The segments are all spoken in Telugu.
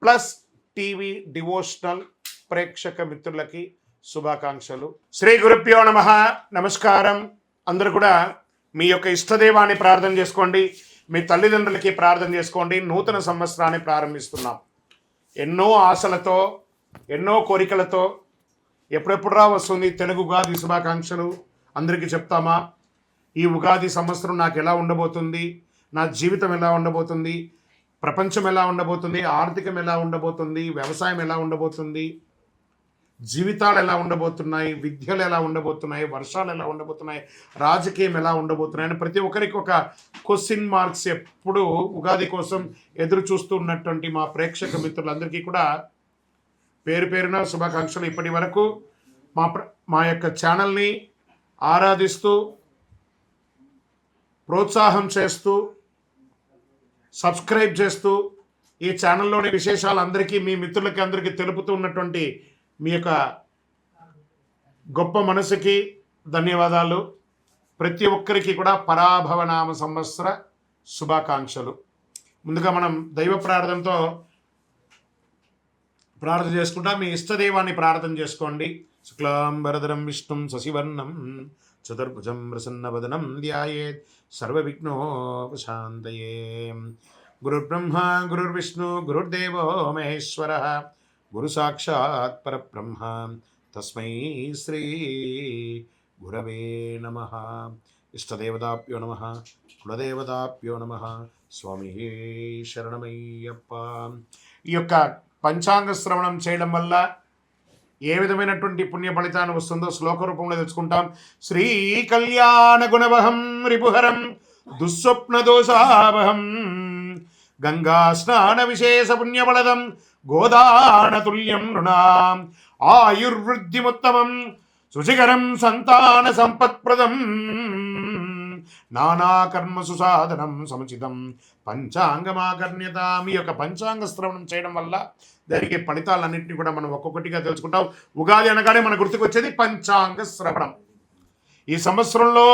ప్లస్ టీవీ డివోషనల్ ప్రేక్షక మిత్రులకి శుభాకాంక్షలు. శ్రీ గురుభ్యో నమః. నమస్కారం. అందరూ కూడా మీ యొక్క ఇష్టదేవాన్ని ప్రార్థన చేసుకోండి, మీ తల్లిదండ్రులకి ప్రార్థన చేసుకోండి. నూతన సంవత్సరాన్ని ప్రారంభిస్తున్నాం. ఎన్నో ఆశలతో, ఎన్నో కోరికలతో ఎప్పుడెప్పుడురా వస్తుంది తెలుగు ఉగాది శుభాకాంక్షలు అందరికీ చెప్తామా? ఈ ఉగాది సంవత్సరం నాకు ఎలా ఉండబోతుంది, నా జీవితం ఎలా ఉండబోతుంది, ప్రపంచం ఎలా ఉండబోతుంది, ఆర్థికం ఎలా ఉండబోతుంది, వ్యవసాయం ఎలా ఉండబోతుంది, జీవితాలు ఎలా ఉండబోతున్నాయి, విద్యలు ఎలా ఉండబోతున్నాయి, వర్షాలు ఎలా ఉండబోతున్నాయి, రాజకీయం ఎలా ఉండబోతున్నాయి అని ప్రతి ఒక్కరికి ఒక క్వశ్చన్ మార్క్స్ ఎప్పుడు ఉగాది కోసం ఎదురు చూస్తున్నటువంటి మా ప్రేక్షక మిత్రులందరికీ కూడా పేరు పేరున శుభాకాంక్షలు. ఇప్పటి వరకు మా యొక్క ఛానల్ని ఆరాధిస్తూ, ప్రోత్సాహం చేస్తూ, సబ్స్క్రైబ్ చేస్తూ, ఈ ఛానల్లోని విశేషాలు అందరికీ మీ మిత్రులకి అందరికీ తెలుపుతూ ఉన్నటువంటి మీ యొక్క గొప్ప మనసుకి ధన్యవాదాలు. ప్రతి ఒక్కరికి కూడా పరాభవనామ సంవత్సర శుభాకాంక్షలు. ముందుగా మనం దైవ ప్రార్థనతో ప్రార్థన చేసుకుంటా. మీ ఇష్టదైవాన్ని ప్రార్థన చేసుకోండి. శుక్లాంబరధరం విష్ణుం శశివర్ణం చతుర్భుజం ప్రసన్నవదనం ధ్యాయేత్ సర్వవిఘ్నోపశాంతయే. గురుర్బ్రహ్మ గురుర్విష్ణు గురుర్దేవో మహేశ్వరః గురు సాక్షాత్ పరబ్రహ్మ తస్మై శ్రీ గురవే నమః. ఇష్టదేవతాభ్యో నమః, కులదేవతాభ్యో నమః. స్వామి శరణమయ్యప్ప. ఈ యొక్క పంచాంగ శ్రవణం చేయడం వల్ల ఏ విధమైనటువంటి పుణ్య ఫలితాన్ని వస్తుందో శ్లోక రూపంలో తెలుసుకుంటాం. శ్రీ కళ్యాణ గుణవహం రిపుహరం దుస్వప్న దోషావహం గంగా స్నాన విశేష పుణ్యఫలదం గోదానతుల్యం నృణాం ఆయుర్వృద్ధిముత్తమం శుచికరం సంతాన సంపత్ప్రదం నానాకర్మసు సాధనం సముచితం పంచాంగమాకర్ణ్యత. మీ యొక్క పంచాంగ శ్రవణం చేయడం వల్ల జరిగే ఫలితాలన్నింటినీ కూడా మనం ఒక్కొక్కటిగా తెలుసుకుంటాం. ఉగాది అనగానే మన గుర్తుకొచ్చేది పంచాంగ శ్రవణం. ఈ సంవత్సరంలో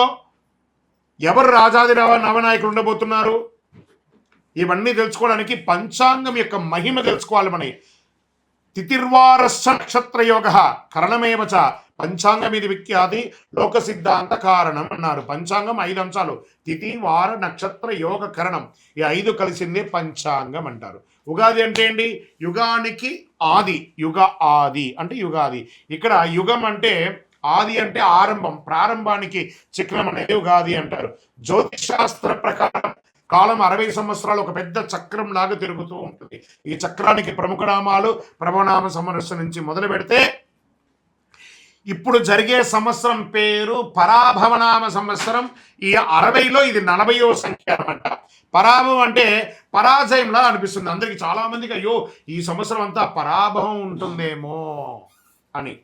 ఎవరు రాజాది నవనాయకులు ఉండబోతున్నారు, ఇవన్నీ తెలుసుకోవడానికి పంచాంగం యొక్క మహిమ తెలుసుకోవాలి. మన తిథిర్వారస్య నక్షత్ర యోగ కరణమేవచ పంచాంగం ఇది విఖ్యాతి లోక సిద్ధాంత కారణం అన్నారు. పంచాంగం 5 అంశాలు: తిథి, వార, నక్షత్ర, యోగ, కరణం. ఈ 5 కలిసిందే పంచాంగం అంటారు. ఉగాది అంటే ఏంటి? యుగానికి ఆది. యుగ ఆది అంటే యుగాది. ఇక్కడ యుగం అంటే ఆది అంటే ఆరంభం, ప్రారంభానికి చిహ్నం అనేది ఉగాది అంటారు. జ్యోతిష్ శాస్త్ర ప్రకారం కాలం 60 సంవత్సరాలు ఒక పెద్ద చక్రం లాగా తిరుగుతూ ఉంటుంది. ఈ చక్రానికి ప్రముఖ నామాలు ప్రభనామ సంవత్సరం నుంచి మొదలు పెడితే ఇప్పుడు జరిగే సంవత్సరం పేరు పరాభవనామ సంవత్సరం. ఈ 60లో ఇది 40వ సంఖ్య అనమాట. పరాభవం అంటే పరాజయంలా అనిపిస్తుంది అందరికీ. చాలామందికి అయ్యో ఈ సంవత్సరం అంతా పరాభవం ఉంటుందేమో అని.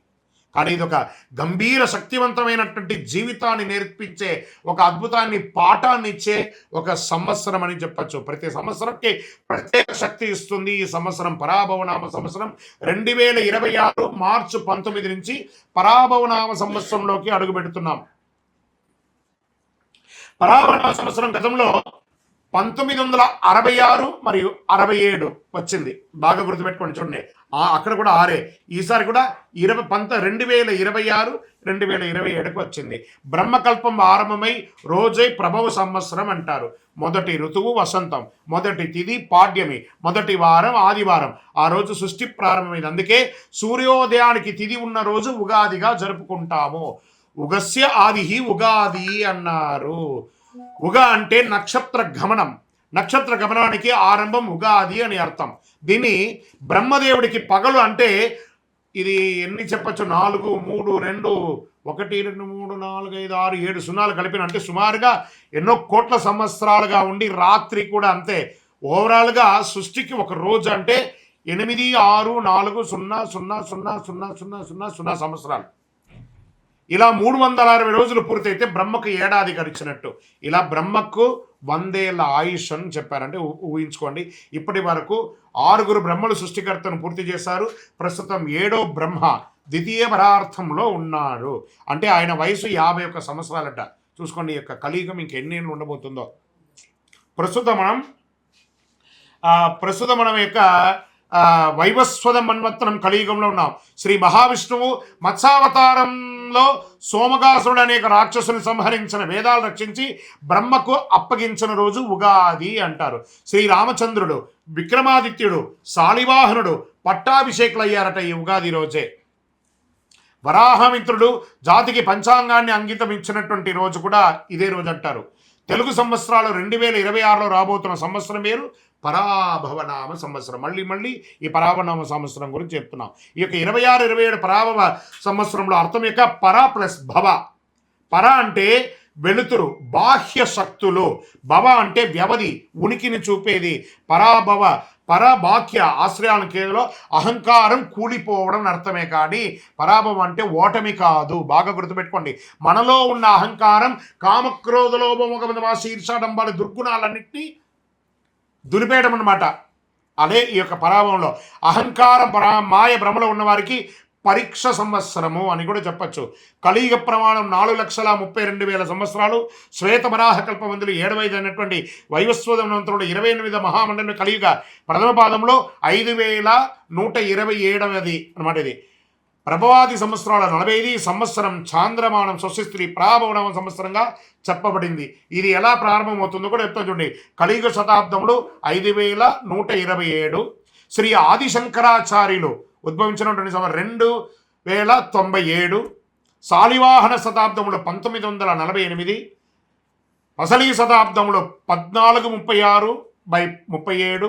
కానీ ఇది ఒక గంభీర శక్తివంతమైనటువంటి జీవితాన్ని నేర్పించే, ఒక అద్భుతాన్ని పాఠాన్ని ఇచ్చే ఒక సంవత్సరం అని చెప్పచ్చు. ప్రతి సంవత్సరంకి ప్రత్యేక శక్తి ఇస్తుంది ఈ సంవత్సరం. పరాభవనామ సంవత్సరం 2026 మార్చి 19 నుంచి పరాభవనామ సంవత్సరంలోకి అడుగు పెడుతున్నాం. పరాభవనామ సంవత్సరం గతంలో 1966 మరియు 67 వచ్చింది. బాగా గుర్తుపెట్టుకోండి. చూడండి, అక్కడ కూడా 6. ఈసారి కూడా 2026 2027కు వచ్చింది. బ్రహ్మకల్పం ఆరంభమై రోజై ప్రభవ సంవత్సరం అంటారు. మొదటి ఋతువు వసంతం, మొదటి తిథి పాడ్యమి, మొదటి వారం ఆదివారం. ఆ రోజు సృష్టి ప్రారంభమైంది. అందుకే సూర్యోదయానికి తిథి ఉన్న రోజు ఉగాదిగా జరుపుకుంటాము. ఉగస్య ఆది ఉగాది అన్నారు. ఉగ అంటే నక్షత్ర గమనం. నక్షత్ర గమనానికి ఆరంభం ఉగాది అని అర్థం. దీన్ని బ్రహ్మదేవుడికి పగలు అంటే ఇది ఎన్ని చెప్పచ్చు? 4 3 2 1 2 3 4 5 6 7 సున్నాలు కలిపిన అంటే సుమారుగా ఎన్నో కోట్ల సంవత్సరాలుగా ఉండి రాత్రి కూడా అంతే. ఓవరాల్గా సృష్టికి ఒక రోజు అంటే 8 6 4 0 0 0 0 0 0 సంవత్సరాలు. ఇలా 360 రోజులు పూర్తయితే బ్రహ్మకు ఏడాది గడిచినట్టు. ఇలా బ్రహ్మకు 100 ఏళ్ల ఆయుష్ అని చెప్పారంటే ఊహించుకోండి. ఇప్పటి వరకు 6 బ్రహ్మలు సృష్టికర్తను పూర్తి చేశారు. ప్రస్తుతం 7వ బ్రహ్మ ద్వితీయ పరార్థంలో ఉన్నాడు. అంటే ఆయన వయసు 51 సంవత్సరాలట. చూసుకోండి, ఈ యొక్క కలియుగం ఇంకెన్నేళ్ళు ఉండబోతుందో. ప్రస్తుతం మనం యొక్క వైవస్వత మన్వంతరం కలియుగంలో ఉన్నాం. శ్రీ మహావిష్ణువు మత్స్యావతారంలో సోమగాసుడు అనేక రాక్షసుని సంహరించిన, వేదాలు రక్షించి బ్రహ్మకు అప్పగించిన రోజు ఉగాది అంటారు. శ్రీరామచంద్రుడు, విక్రమాదిత్యుడు, శాలివాహనుడు పట్టాభిషేకులయ్యారట ఈ ఉగాది రోజే. వరాహమిత్రుడు జాతికి పంచాంగాన్ని అంకితం ఇచ్చినటువంటి రోజు కూడా ఇదే రోజు అంటారు. తెలుగు సంవత్సరాలు 2026లో రాబోతున్న సంవత్సరం వేరు, పరాభవనామ సంవత్సరం. మళ్ళీ ఈ పరాభవనామ సంవత్సరం గురించి చెప్తున్నాం. ఈ యొక్క 26, 27 పరాభవ సంవత్సరంలో అర్థం యొక్క పర ప్లస్ భవ. పర అంటే వెలుతురు, బాహ్య శక్తులు. భవ అంటే వ్యవధి, ఉనికిని చూపేది. పరాభవ, పరబాహ్య ఆశ్రయాలను కేవలం అహంకారం కూలిపోవడం అర్థమే, కానీ పరాభవం అంటే ఓటమి కాదు. బాగా గుర్తుపెట్టుకోండి. మనలో ఉన్న అహంకారం, కామక్రోధ లోభమోహ శీర్షాడంబాల దుర్గుణాలన్నింటినీ దులిపేయడం అన్నమాట. అదే ఈ యొక్క పరాభవంలో అహంకారం, మాయ భ్రమలో ఉన్న వారికి పరీక్ష సంవత్సరము అని కూడా చెప్పచ్చు. కలియుగ ప్రమాణం 4,32,000 సంవత్సరాలు. శ్వేతవరాహ కల్పమందులు 75 అయినటువంటి వైవస్వతమంత్రుడు 28వ మహామండలి కలియుగ ప్రథమ పాదంలో 5,127 అనమాట. ఇది ప్రభవాది సంవత్సరాల 45 సంవత్సరం చాంద్రమానం స్వస్తి ప్రాభవనమ సంవత్సరంగా చెప్పబడింది. ఇది ఎలా ప్రారంభమవుతుందో కూడా చెప్తాను చూడండి. కలియుగ శతాబ్దంలో 5,127. శ్రీ ఆదిశంకరాచార్యులు ఉద్భవించినటువంటి 2097. శాలివాహన శతాబ్దంలో 1948. అసలీ శతాబ్దంలో 1436/37.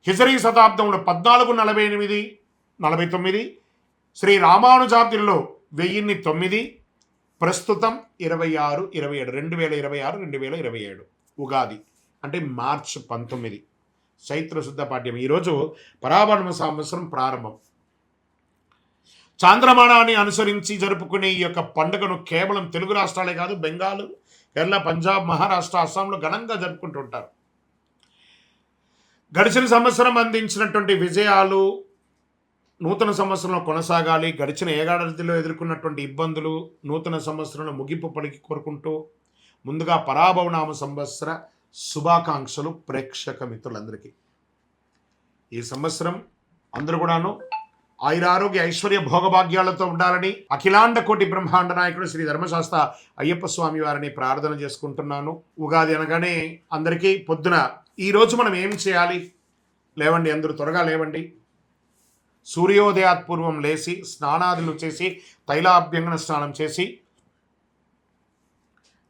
హిజరీ శతాబ్దంలో 1448, 49. శ్రీ రామానుజాబ్దిలో 1009. ప్రస్తుతం 26, 27, 2026, 2027 ఉగాది అంటే మార్చి 19 చైత్ర శుద్ధ పాఠ్యం. ఈరోజు పరాభవ సంవత్సరం ప్రారంభం. చాంద్రమానాన్ని అనుసరించి జరుపుకునే ఈ యొక్క పండుగను కేవలం తెలుగు రాష్ట్రాలే కాదు, బెంగాల్, కేరళ, పంజాబ్, మహారాష్ట్ర, అస్సాంలో ఘనంగా జరుపుకుంటుంటారు. గడిచిన సంవత్సరం అందించినటువంటి విజయాలు నూతన సంవత్సరంలో కొనసాగాలి. గడిచిన ఏడాదిలో ఎదుర్కొన్నటువంటి ఇబ్బందులు నూతన సంవత్సరంలో ముగింపు పలికి కోరుకుంటూ ముందుగా పరాభవనామ సంవత్సర శుభాకాంక్షలు ప్రేక్షక మిత్రులందరికీ. ఈ సంవత్సరం అందరూ కూడాను ఆయురారోగ్య ఐశ్వర్య భోగభాగ్యాలతో ఉండాలని అఖిలాండ కోటి బ్రహ్మాండ నాయకుడు శ్రీ ధర్మశాస్త్ర అయ్యప్ప స్వామి వారిని ప్రార్థన చేసుకుంటున్నాను. ఉగాది అనగానే అందరికీ పొద్దున ఈరోజు మనం ఏం చేయాలి? లేవండి, అందరూ త్వరగా లేవండి. సూర్యోదయాత్ పూర్వం లేచి స్నానాదులు చేసి తైలాభ్యంగన స్నానం చేసి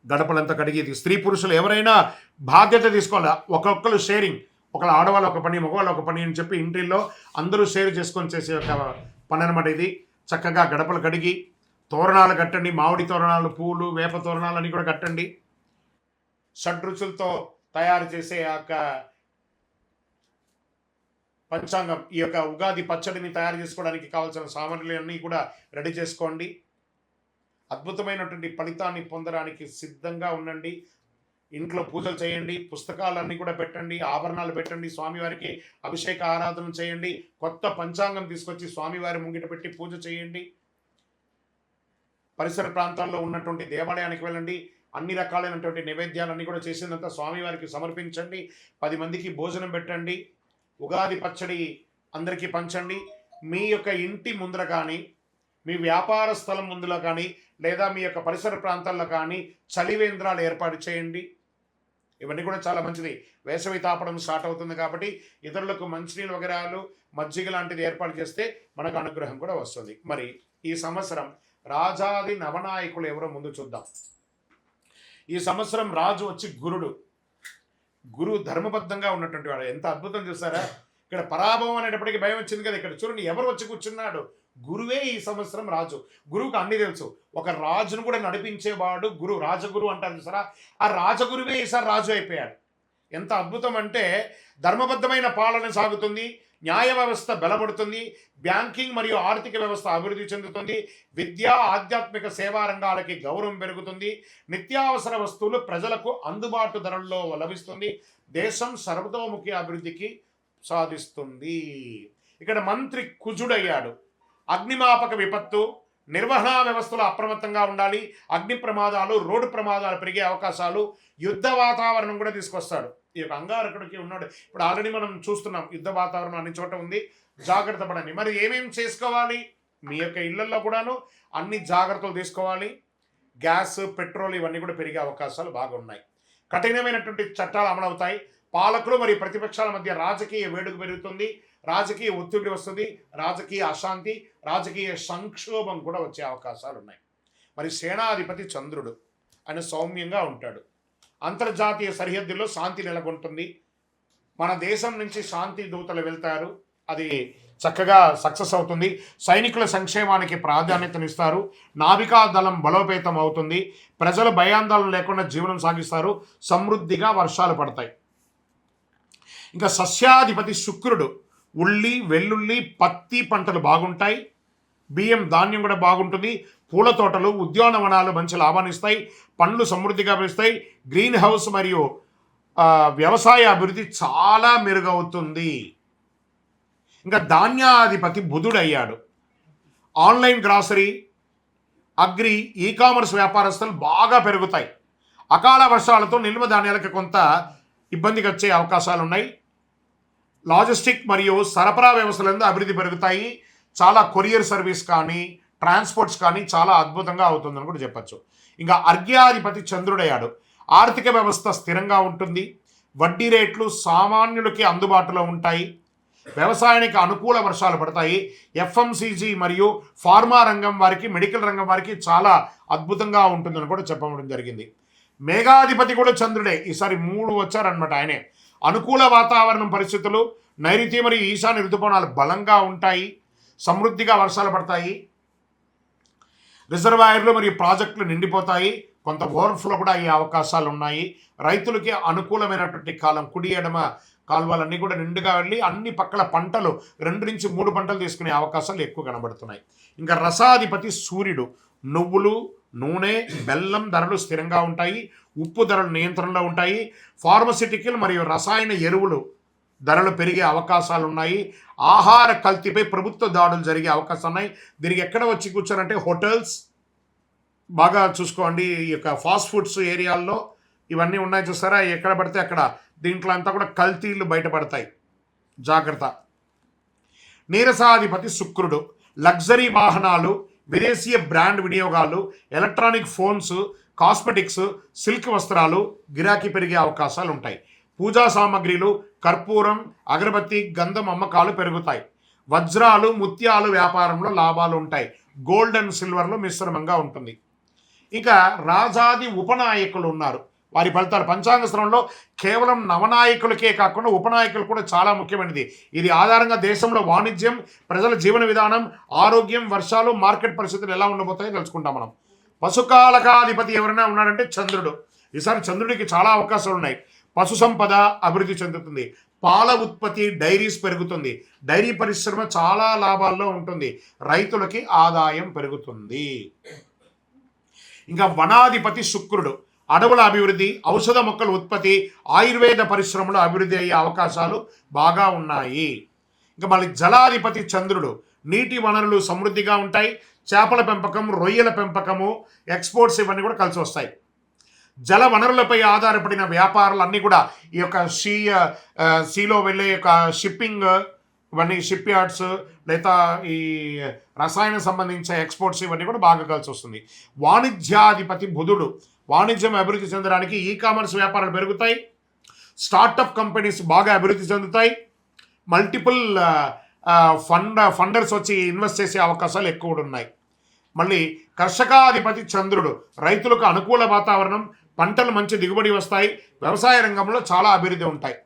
గడపలంతా కడిగి, స్త్రీ పురుషులు ఎవరైనా బాధ్యత తీసుకోవాలి. ఒక్కొక్కరు షేరింగ్, ఒకళ్ళు ఆడవాళ్ళు ఒక పని, మగవాళ్ళు ఒక పని అని చెప్పి ఇంటిల్లో అందరూ షేర్ చేసుకొని చేసే ఒక పని అనమాట ఇది. చక్కగా గడపలు కడిగి తోరణాలు కట్టండి. మామిడి తోరణాలు, పూలు, వేప తోరణాలు అన్నీ కూడా కట్టండి. షడ్రుచులతో తయారు చేసే ఆ యొక్క పంచాంగం, ఈ యొక్క ఉగాది పచ్చడిని తయారు చేసుకోవడానికి కావాల్సిన సామాగ్రి అన్నీ కూడా రెడీ చేసుకోండి. అద్భుతమైనటువంటి ఫలితాన్ని పొందడానికి సిద్ధంగా ఉండండి. ఇంట్లో పూజలు చేయండి, పుస్తకాలన్నీ కూడా పెట్టండి, ఆభరణాలు పెట్టండి, స్వామివారికి అభిషేక ఆరాధన చేయండి, కొత్త పంచాంగం తీసుకొచ్చి స్వామివారి ముంగిట పెట్టి పూజ చేయండి. పరిసర ప్రాంతాల్లో ఉన్నటువంటి దేవాలయానికి వెళ్ళండి. అన్ని రకాలైనటువంటి నైవేద్యాలన్నీ కూడా చేసినంత స్వామివారికి సమర్పించండి. 10 మందికి భోజనం పెట్టండి. ఉగాది పచ్చడి అందరికీ పంచండి. మీ యొక్క ఇంటి ముందర కానీ, మీ వ్యాపార స్థలం ముందులో కానీ, లేదా మీ యొక్క పరిసర ప్రాంతాల్లో కానీ చలివేంద్రాలు ఏర్పాటు చేయండి. ఇవన్నీ కూడా చాలా మంచిది. వేసవి తాపడం స్టార్ట్ అవుతుంది కాబట్టి ఇతరులకు మంచినీళ్ళు వగరాలు, మజ్జిగ లాంటిది ఏర్పాటు చేస్తే మనకు అనుగ్రహం కూడా వస్తుంది. మరి ఈ సంవత్సరం రాజాది నవనాయకులు ఎవరో ముందు చూద్దాం. ఈ సంవత్సరం రాజు వచ్చి గురుడు. గురువు ధర్మబద్ధంగా ఉన్నటువంటి వాడు. ఎంత అద్భుతం చూసారా? ఇక్కడ పరాభవం అనేటప్పటికీ భయం వచ్చింది కదా. ఇక్కడ చూడండి ఎవరు వచ్చి కూర్చున్నాడు. గురువే ఈ సంవత్సరం రాజు. గురువుకు అన్ని తెలుసు. ఒక రాజును కూడా నడిపించేవాడు గురు, రాజగురు అంటారు చూసారా? ఆ రాజగురువే ఈసారి రాజు అయిపోయాడు. ఎంత అద్భుతం అంటే ధర్మబద్ధమైన పాలన సాగుతుంది, న్యాయ వ్యవస్థ బలపడుతుంది, బ్యాంకింగ్ మరియు ఆర్థిక వ్యవస్థ అభివృద్ధి చెందుతుంది, విద్యా ఆధ్యాత్మిక సేవా రంగాలకి గౌరవం పెరుగుతుంది, నిత్యావసర వస్తువులు ప్రజలకు అందుబాటు ధరల్లో లభిస్తుంది, దేశం సర్వతోముఖి అభివృద్ధికి సాధిస్తుంది. ఇక్కడ మంత్రి కుజుడయ్యాడు. అగ్నిమాపక విపత్తు, నిర్వహణ వ్యవస్థలో అప్రమత్తంగా ఉండాలి. అగ్ని ప్రమాదాలు, రోడ్డు ప్రమాదాలు పెరిగే అవకాశాలు, యుద్ధ వాతావరణం కూడా తీసుకొస్తాడు. ఈ యొక్క అంగారకుడికి ఉన్నాడు. ఇప్పుడు ఆల్రెడీ మనం చూస్తున్నాం, యుద్ధ వాతావరణం అన్ని చోట ఉంది, జాగ్రత్త పడండి. మరి ఏమేమి చేసుకోవాలి? మీ యొక్క ఇళ్లలో కూడాను అన్ని జాగ్రత్తలు తీసుకోవాలి. గ్యాస్, పెట్రోల్ ఇవన్నీ కూడా పెరిగే అవకాశాలు బాగా ఉన్నాయి. కఠినమైనటువంటి చట్టాలు అమలవుతాయి. పాలకులు మరియు ప్రతిపక్షాల మధ్య రాజకీయ వేడుక పెరుగుతుంది, రాజకీయ ఒత్తిడి వస్తుంది, రాజకీయ అశాంతి, రాజకీయ సంక్షోభం కూడా వచ్చే అవకాశాలు ఉన్నాయి. మరి సేనాధిపతి చంద్రుడు, ఆయన సౌమ్యంగా ఉంటాడు. అంతర్జాతీయ సరిహద్దుల్లో శాంతి నెలకొంటుంది. మన దేశం నుంచి శాంతి దూతలు వెళ్తారు, అది చక్కగా సక్సెస్ అవుతుంది. సైనికుల సంక్షేమానికి ప్రాధాన్యతనిస్తారు. నావికా దళం బలోపేతం అవుతుంది. ప్రజలు భయాందోళన లేకుండా జీవనం సాగిస్తారు. సమృద్ధిగా వర్షాలు పడతాయి. ఇంకా సస్యాధిపతి శుక్రుడు, ఉల్లి, వెల్లుల్లి, పత్తి పంటలు బాగుంటాయి. బియ్యం, ధాన్యం కూడా బాగుంటుంది. పూల తోటలు, ఉద్యానవనాలు మంచి లాభాన్ని ఇస్తాయి. పండ్లు సమృద్ధిగా పెరుస్తాయి. గ్రీన్ హౌస్ మరియు వ్యవసాయ అభివృద్ధి చాలా మెరుగవుతుంది. ఇంకా ధాన్యాధిపతి బుధుడు అయ్యాడు. Online grocery, agri, e commerce వ్యాపారస్తులు బాగా పెరుగుతాయి. అకాల వర్షాలతో నిల్వ ధాన్యాలకు కొంత ఇబ్బందికి వచ్చే అవకాశాలు ఉన్నాయి. లాజిస్టిక్ మరియు సరఫరా వ్యవస్థలందు అభివృద్ధి పెరుగుతాయి. చాలా కొరియర్ సర్వీస్ కానీ, ట్రాన్స్పోర్ట్స్ కానీ చాలా అద్భుతంగా అవుతుందని కూడా చెప్పచ్చు. ఇంకా అర్ఘ్యాధిపతి చంద్రుడయ్యాడు. ఆర్థిక వ్యవస్థ స్థిరంగా ఉంటుంది. వడ్డీ రేట్లు సామాన్యులకి అందుబాటులో ఉంటాయి. వ్యవసాయానికి అనుకూల వర్షాలు పడతాయి. ఎఫ్ఎంసీజీ మరియు ఫార్మా రంగం వారికి, మెడికల్ రంగం వారికి చాలా అద్భుతంగా ఉంటుందని కూడా చెప్పడం జరిగింది. మేఘాధిపతి కూడా చంద్రుడే. ఈసారి 3 వచ్చారనమాట ఆయనే. అనుకూల వాతావరణం పరిస్థితులు, నైరుతి మరియు ఈశాన్య ఋతుపవనాలు బలంగా ఉంటాయి. సమృద్ధిగా వర్షాలు పడతాయి. రిజర్వాయర్లు మరియు ప్రాజెక్టులు నిండిపోతాయి. కొంత ఓవర్ఫ్లో కూడా అయ్యే అవకాశాలు ఉన్నాయి. రైతులకి అనుకూలమైనటువంటి కాలం. కుడి ఎడమ కాలువలన్నీ కూడా నిండుగా వెళ్ళి అన్ని పక్కల పంటలు 2 నుంచి 3 పంటలు తీసుకునే అవకాశాలు ఎక్కువ కనబడుతున్నాయి. ఇంకా రసాధిపతి సూర్యుడు. నువ్వులు, నూనె, బెల్లం ధరలు స్థిరంగా ఉంటాయి. ఉప్పు ధరలు నియంత్రణలో ఉంటాయి. ఫార్మసిటికల్ మరియు రసాయన ఎరువులు ధరలు పెరిగే అవకాశాలు ఉన్నాయి. ఆహార కల్తీపై ప్రభుత్వ దాడులు జరిగే అవకాశాలు ఉన్నాయి. దీనికి ఎక్కడ వచ్చి కూర్చోనంటే హోటల్స్ బాగా చూసుకోండి. ఈ యొక్క ఫాస్ట్ ఫుడ్స్ ఏరియాల్లో ఇవన్నీ ఉన్నాయి చూస్తారా, ఎక్కడ పడితే అక్కడ దీంట్లో అంతా కూడా కల్తీలు బయటపడతాయి, జాగ్రత్త. నీరసాధిపతి శుక్రుడు. లగ్జరీ వాహనాలు, విదేశీయ బ్రాండ్ వినియోగాలు, ఎలక్ట్రానిక్ ఫోన్స్, కాస్మెటిక్స్, సిల్క్ వస్త్రాలు గిరాకీ పెరిగే అవకాశాలు ఉంటాయి. పూజా సామాగ్రిలు, కర్పూరం, అగరబత్తి, గంధం అమ్మకాలు పెరుగుతాయి. వజ్రాలు, ముత్యాలు వ్యాపారంలో లాభాలు ఉంటాయి. గోల్డ్ అండ్ సిల్వర్లో మిశ్రమంగా ఉంటుంది. ఇక రాజాది ఉపనాయకులు ఉన్నారు. వారి ఫలితాలు పంచాంగ శ్రవణంలో కేవలం నవనాయకులకే కాకుండా ఉపనాయకులు కూడా చాలా ముఖ్యమైనది. ఇది ఆధారంగా దేశంలో వాణిజ్యం, ప్రజల జీవన విధానం, ఆరోగ్యం, వర్షాలు, మార్కెట్ పరిస్థితులు ఎలా ఉండబోతాయో తెలుసుకుంటాం మనం. పశుకాలకాధిపతి ఎవరైనా ఉన్నాడంటే చంద్రుడు. ఈసారి చంద్రుడికి చాలా అవకాశాలు ఉన్నాయి. పశు సంపద అభివృద్ధి చెందుతుంది. పాల ఉత్పత్తి, డైరీస్ పెరుగుతుంది. డైరీ పరిశ్రమ చాలా లాభాల్లో ఉంటుంది. రైతులకి ఆదాయం పెరుగుతుంది. ఇంకా వనాధిపతి శుక్రుడు. అడవుల అభివృద్ధి, ఔషధ మొక్కల ఉత్పత్తి, ఆయుర్వేద పరిశ్రమలో అభివృద్ధి అయ్యే అవకాశాలు బాగా ఉన్నాయి. ఇంకా మళ్ళీ జలాధిపతి చంద్రుడు. నీటి వనరులు సమృద్ధిగా ఉంటాయి. చేపల పెంపకం, రొయ్యల పెంపకము, ఎక్స్పోర్ట్స్ ఇవన్నీ కూడా కలిసి వస్తాయి. జల వనరులపై ఆధారపడిన వ్యాపారాలు అన్నీ కూడా ఈ యొక్క సీలో వెళ్ళే యొక్క షిప్పింగ్, ఇవన్నీ షిప్ యార్డ్స్, లేదా ఈ రసాయన సంబంధించిన ఎక్స్పోర్ట్స్ ఇవన్నీ కూడా బాగా కలిసి వస్తుంది. వాణిజ్యాధిపతి బుధుడు. వాణిజ్యం అభివృద్ధి చెందడానికి ఈ కామర్స్ వ్యాపారాలు పెరుగుతాయి. స్టార్టప్ కంపెనీస్ బాగా అభివృద్ధి చెందుతాయి. మల్టిపుల్ ఫండర్స్ వచ్చి ఇన్వెస్ట్ చేసే అవకాశాలు ఎక్కువ ఉన్నాయి. మళ్ళీ కర్షకాధిపతి చంద్రుడు. రైతులకు అనుకూల వాతావరణం, పంటలు మంచి దిగుబడి వస్తాయి. వ్యవసాయ రంగంలో చాలా అభివృద్ధి ఉంటాయి.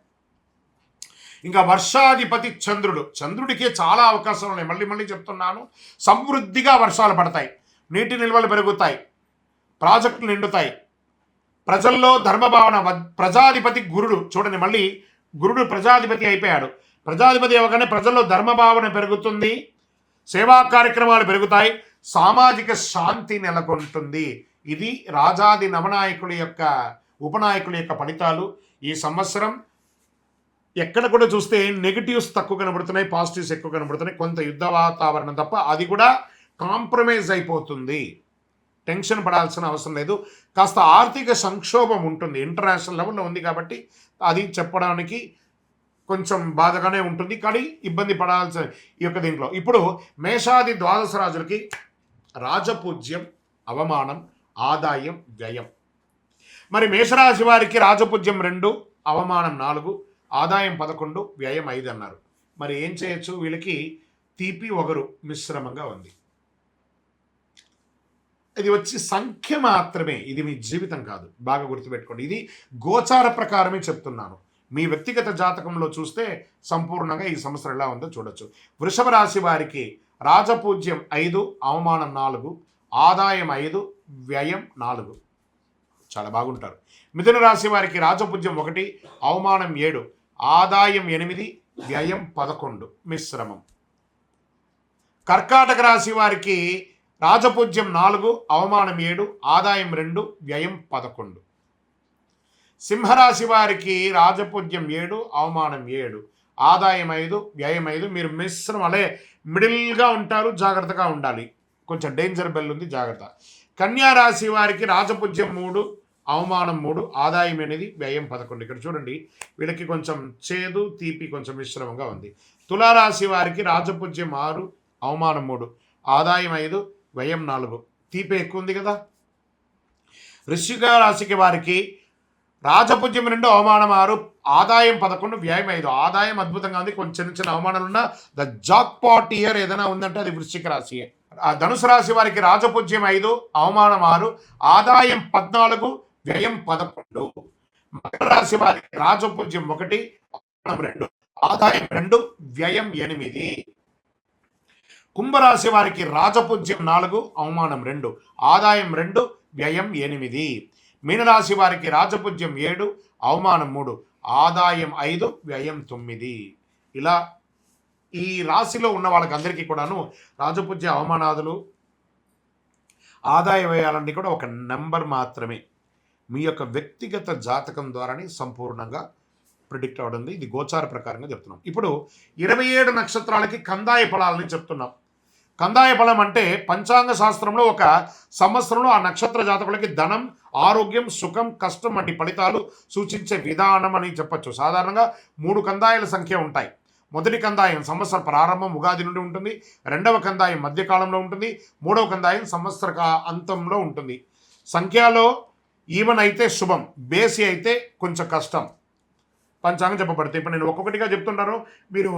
ఇంకా వర్షాధిపతి చంద్రుడు. చంద్రుడికి చాలా అవకాశాలు ఉన్నాయి. మళ్ళీ చెప్తున్నాను, సమృద్ధిగా వర్షాలు పడతాయి. నీటి నిల్వలు పెరుగుతాయి. ప్రాజెక్టులు నిండుతాయి. ప్రజల్లో ధర్మభావన. ప్రజాధిపతి గురుడు. చూడండి, మళ్ళీ గురుడు ప్రజాధిపతి అయిపోయాడు. ప్రజాధిపతి అవ్వగానే ప్రజల్లో ధర్మభావన పెరుగుతుంది. సేవా కార్యక్రమాలు పెరుగుతాయి. సామాజిక శాంతి నెలకొంటుంది. ఇది రాజాది నవనాయకుల యొక్క ఉపనాయకుల యొక్క ఫలితాలు. ఈ సంవత్సరం ఎక్కడ కూడా చూస్తే నెగిటివ్స్ తక్కువ కనబడుతున్నాయి, పాజిటివ్స్ ఎక్కువ కనబడుతున్నాయి. కొంత యుద్ధ వాతావరణం తప్ప, అది కూడా కాంప్రమైజ్ అయిపోతుంది. టెన్షన్ పడాల్సిన అవసరం లేదు. కాస్త ఆర్థిక సంక్షోభం ఉంటుంది, ఇంటర్నేషనల్ లెవెల్లో ఉంది కాబట్టి అది చెప్పడానికి కొంచెం బాధగానే ఉంటుంది, కానీ ఇబ్బంది పడాల్సిన ఈ యొక్క దీంట్లో. ఇప్పుడు మేషాది ద్వాదశ రాజులకి రాజపూజ్యం, అవమానం, ఆదాయం, వ్యయం. మరి మేషరాశి వారికి రాజపూజ్యం 2, అవమానం 4, ఆదాయం 11, వ్యయం 5 అన్నారు. మరి ఏం చేయొచ్చు? వీళ్ళకి తీపి ఒగరు మిశ్రమంగా ఉంది. ఇది వచ్చి సంఖ్య మాత్రమే, ఇది మీ జీవితం కాదు, బాగా గుర్తుపెట్టుకోండి. ఇది గోచార ప్రకారమే చెప్తున్నాను. మీ వ్యక్తిగత జాతకంలో చూస్తే సంపూర్ణంగా ఈ సంవత్సరం ఎలా ఉందో చూడొచ్చు. వృషభ రాశి వారికి రాజపూజ్యం 5, అవమానం 4, ఆదాయం 5, వ్యయం 4, చాలా బాగుంటారు. మిథున రాశి వారికి రాజపూజ్యం 1, అవమానం 7, ఆదాయం 8, వ్యయం 11, మిశ్రమం. కర్కాటక రాశి వారికి రాజపూజ్యం 4, అవమానం 7, ఆదాయం 2, వ్యయం 11. సింహరాశి వారికి రాజపూజ్యం 7, అవమానం 7, ఆదాయం 5, వ్యయం 5. మీరు మిశ్రమలే మిడిల్గా ఉంటారు, జాగ్రత్తగా ఉండాలి. కొంచెం డేంజర్ బెల్ ఉంది, జాగ్రత్త. కన్యా రాశి వారికి రాజపూజ్యం 3, అవమానం 3, ఆదాయం 8, వ్యయం 11. ఇక్కడ చూడండి, వీళ్ళకి కొంచెం చేదు తీపి కొంచెం మిశ్రమంగా ఉంది. తులారాశి వారికి రాజపూజ్యం 6, అవమానం 3, ఆదాయం 5, వ్యయం 4, తీపి ఎక్కువ ఉంది కదా. వృశ్చిక రాశికి వారికి రాజపూజ్యం 2, అవమానం 6, ఆదాయం 11, వ్యయం 5. ఆదాయం అద్భుతంగా ఉంది, కొంచెం చిన్న చిన్న అవమానాలు ఉన్న ద జాక్ పాట్ ఇయర్ ఏదైనా ఉందంటే అది వృశ్చిక రాశియే. ధనుసు రాశి వారికి రాజపూజ్యం 5, అవమానం 6, ఆదాయం 14, వ్యయం 11. మకర రాశి వారికి రాజపూజ్యం 1, అవమానం 2, ఆదాయం 2, వ్యయం 8. కుంభరాశి వారికి రాజపూజ్యం 4, అవమానం 2, ఆదాయం 2, వ్యయం 8. మీనరాశి వారికి రాజపూజ్యం 7, అవమానం 3, ఆదాయం 5, వ్యయం 9. ఇలా ఈ రాశిలో ఉన్న వాళ్ళకి అందరికీ కూడాను రాజపూజ్య అవమానాదులు, ఆదాయ వ్యయాలన్నీ కూడా ఒక నెంబర్ మాత్రమే. మీ యొక్క వ్యక్తిగత జాతకం ద్వారానే సంపూర్ణంగా ప్రిడిక్ట్ అవడం. ఇది గోచార ప్రకారంగా చెప్తున్నాం. ఇప్పుడు 27 నక్షత్రాలకి కందాయ ఫలాలని చెప్తున్నాం. కందాయ ఫలం అంటే పంచాంగ శాస్త్రంలో ఒక సంవత్సరంలో ఆ నక్షత్ర జాతకులకి ధనం, ఆరోగ్యం, సుఖం, కష్టం వంటి ఫలితాలు సూచించే విధానం అని చెప్పచ్చు. సాధారణంగా 3 కందాయాల సంఖ్య ఉంటాయి. మొదటి కందాయం సంవత్సర ప్రారంభం ఉగాది నుండి ఉంటుంది, రెండవ కందాయం మధ్యకాలంలో ఉంటుంది, మూడవ కందాయం సంవత్సర అంతంలో ఉంటుంది. సంఖ్యలో ఈవెన్ అయితే శుభం, బేసి అయితే కొంచెం కష్టం పంచాంగం చెప్పబడతాయి. ఇప్పుడు నేను ఒక్కొక్కటిగా చెప్తున్నాను, మీరు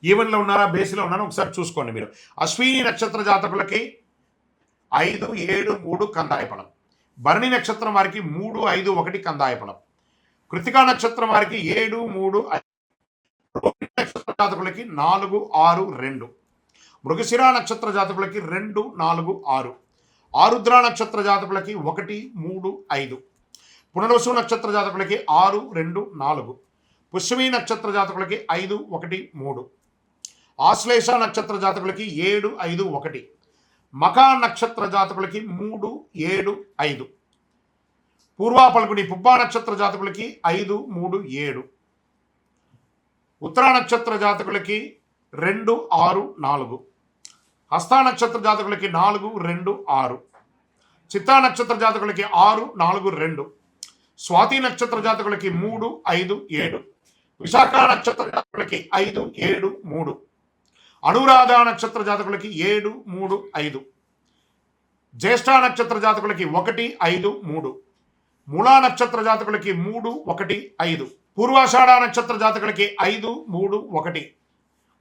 ఈవెన్లో ఉన్నారా బేసిలో ఉన్నారా ఒకసారి చూసుకోండి. మీరు అశ్విని నక్షత్ర జాతకులకి 5, 7, 3 కందాయ ఫలం. భరణి నక్షత్రం వారికి 3, 5, 1 కందాయ ఫలం. కృతికా నక్షత్రం వారికి 7, 3, 5. రోహిణి నక్షత్ర జాతకులకి 4, 6, 2. మృగశిర నక్షత్ర జాతకులకి 2, 4, 6. ఆరుద్ర నక్షత్ర జాతకులకి 1, 3, 5. పునర్వసు నక్షత్ర జాతకులకి 6, 2, 4. పుష్యమి నక్షత్ర జాతకులకి 5, 1, 3. ఆశ్లేష నక్షత్ర జాతకులకి 7, 5, 1. మకా నక్షత్ర జాతకులకి 3, 7, 5. పూర్వా పల్గుని పుబ్బా నక్షత్ర జాతకులకి 5, 3, 7. ఉత్తరా నక్షత్ర జాతకులకి 2, 6, 4. హస్తా నక్షత్ర జాతకులకి 4, 2, 6. చిత్తా నక్షత్ర జాతకులకి 6, 4, 2. స్వాతి నక్షత్ర జాతకులకి 3, 5, 7. విశాఖ నక్షత్ర జాతకులకి 5, 7, 3. అనురాధ నక్షత్ర జాతకులకి 7, 3, 5. జ్యేష్ఠ నక్షత్ర జాతకులకి 1, 5, 3. మూలా నక్షత్ర జాతకులకి 3, 1, 5. పూర్వాషాఢ నక్షత్ర జాతకులకి 5, 3, 1.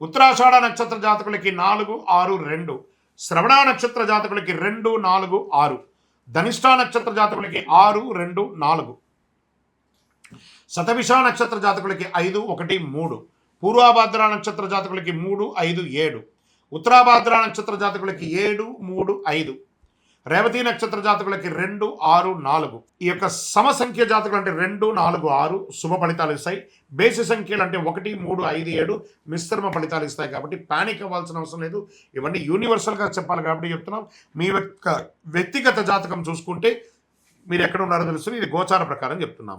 ఉత్తరాషాఢ నక్షత్ర జాతకులకి 4, 6, 2. శ్రవణ నక్షత్ర జాతకులకి 2, 4, 6. ధనిష్ఠ నక్షత్ర జాతకులకి 6, 2, 4. శతభిష నక్షత్ర జాతకులకి 5, 1, 3. పూర్వాభాద్ర నక్షత్ర జాతకులకి 3, 5, 7. ఉత్తరాభాద్ర నక్షత్ర జాతకులకి 7, 3, 5. రేవతి నక్షత్ర జాతకులకి 2, 6, 4. ఈ యొక్క సమసంఖ్య జాతకులు అంటే 2, 4, 6 శుభ ఫలితాలు ఇస్తాయి. బేసి సంఖ్యలు అంటే 1, 3, 5, 7 మిశ్రమ ఫలితాలు ఇస్తాయి. కాబట్టి పానిక్ అవ్వాల్సిన అవసరం లేదు. ఇవన్నీ యూనివర్సల్గా చెప్పాలి కాబట్టి చెప్తున్నాం. మీ యొక్క వ్యక్తిగత జాతకం చూసుకుంటే మీరు ఎక్కడ ఉన్నారో తెలుస్తుంది. ఇది గోచార ప్రకారం చెప్తున్నాం.